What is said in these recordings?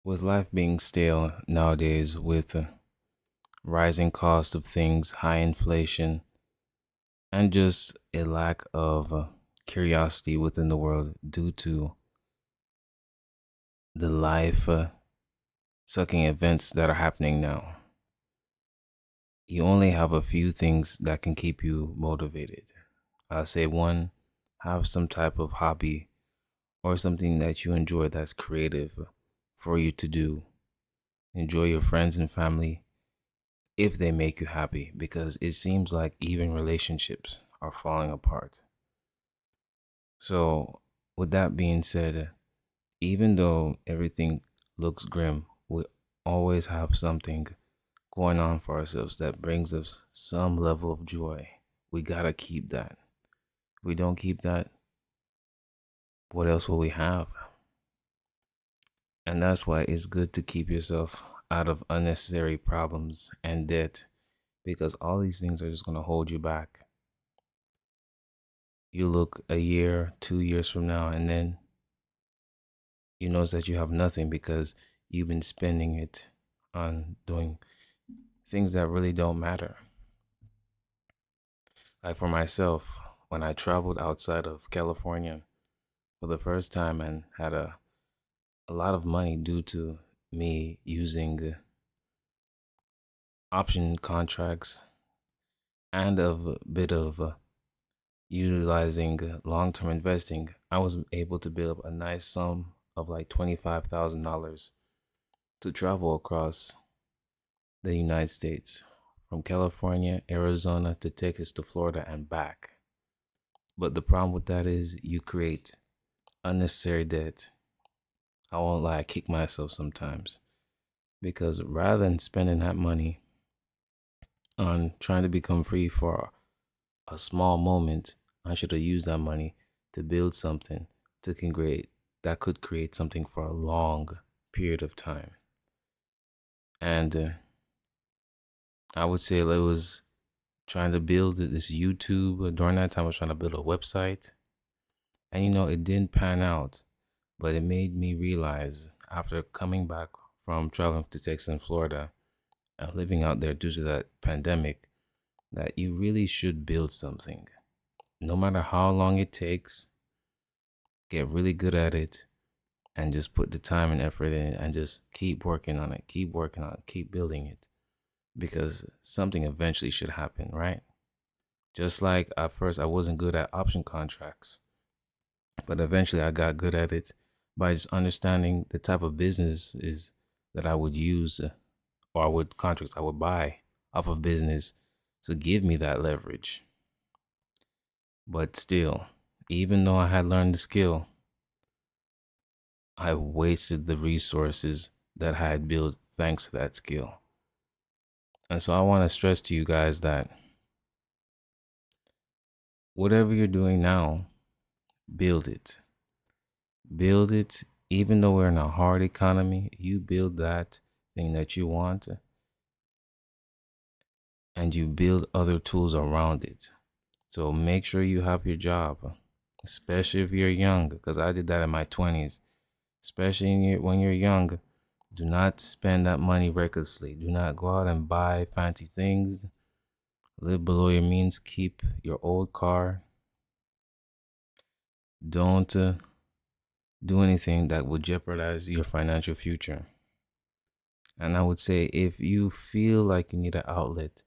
With life being stale nowadays, with rising cost of things, high inflation, and just a lack of curiosity within the world due to the life sucking events that are happening now, you only have a few things that can keep you motivated. I'll say one, have some type of hobby or something that you enjoy that's creative for you to do. Enjoy your friends and family if they make you happy, because it seems like even relationships are falling apart. So, with that being said, even though everything looks grim, we always have something going on for ourselves that brings us some level of joy. We gotta keep that. If we don't keep that, what else will we have? And that's why it's good to keep yourself out of unnecessary problems and debt, because all these things are just gonna hold you back. You look a year, 2 years from now, and then you notice that you have nothing because you've been spending it on doing things that really don't matter. Like for myself, when I traveled outside of California for the first time and had a lot of money due to me using option contracts and a bit of utilizing long term investing, I was able to build up a nice sum of like $25,000 to travel across the United States from California, Arizona to Texas to Florida and back. But the problem with that is you create unnecessary debt. I won't lie, I kick myself sometimes because rather than spending that money on trying to become free for a small moment, I should have used that money to build something to create that could create something for a long period of time. And I would say it was trying to build this YouTube. During that time, I was trying to build a website. And it didn't pan out, but it made me realize after coming back from traveling to Texas and Florida and living out there due to that pandemic that you really should build something. No matter how long it takes, get really good at it and just put the time and effort in it and just keep working on it, keep working on it, keep building it because something eventually should happen, right? Just like at first I wasn't good at option contracts, but eventually I got good at it by just understanding the type of businesses that I would use or I would contracts I would buy off of business to give me that leverage. But still, even though I had learned the skill, I wasted the resources that I had built thanks to that skill. And so I want to stress to you guys that whatever you're doing now, build it. Build it. Even though we're in a hard economy, you build that thing that you want and you build other tools around it. So make sure you have your job, especially if you're young, because I did that in my 20s. Especially when you're young, do not spend that money recklessly. Do not go out and buy fancy things. Live below your means. Keep your old car. Don't do anything that would jeopardize your financial future. And I would say if you feel like you need an outlet,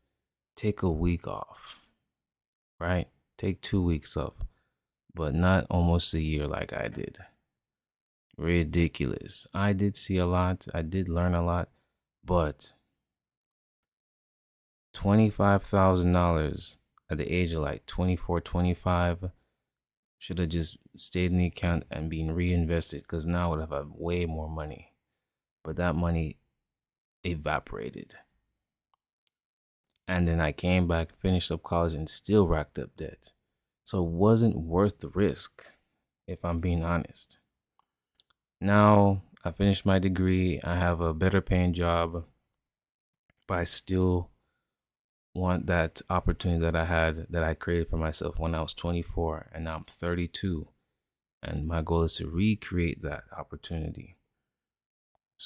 take a week off, right? Take 2 weeks off, but not almost a year like I did. Ridiculous. I did see a lot, I did learn a lot, but $25,000 at the age of like 24, 25 should have just stayed in the account and been reinvested because now I would have had way more money. But that money evaporated. And then I came back, finished up college, and still racked up debt. So it wasn't worth the risk, if I'm being honest. Now I finished my degree, I have a better paying job, but I still want that opportunity that I had, that I created for myself when I was 24, and now I'm 32. And my goal is to recreate that opportunity.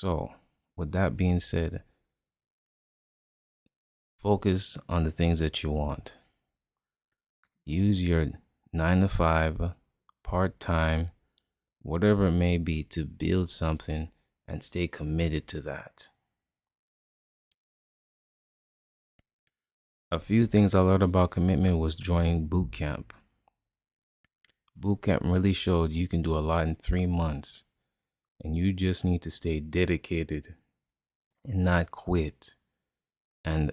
So, with that being said, focus on the things that you want. Use your 9 to 5, part time, whatever it may be, to build something and stay committed to that. A few things I learned about commitment was joining boot camp. Boot camp really showed you can do a lot in 3 months, and you just need to stay dedicated and not quit. And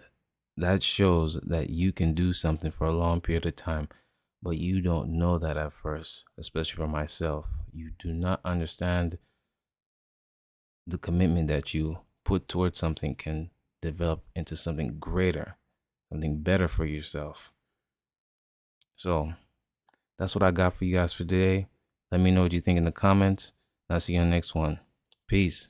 that shows that you can do something for a long period of time, but you don't know that at first, especially for myself. You do not understand the commitment that you put towards something can develop into something greater, something better for yourself. So that's what I got for you guys for today. Let me know what you think in the comments. I'll see you in the next one. Peace.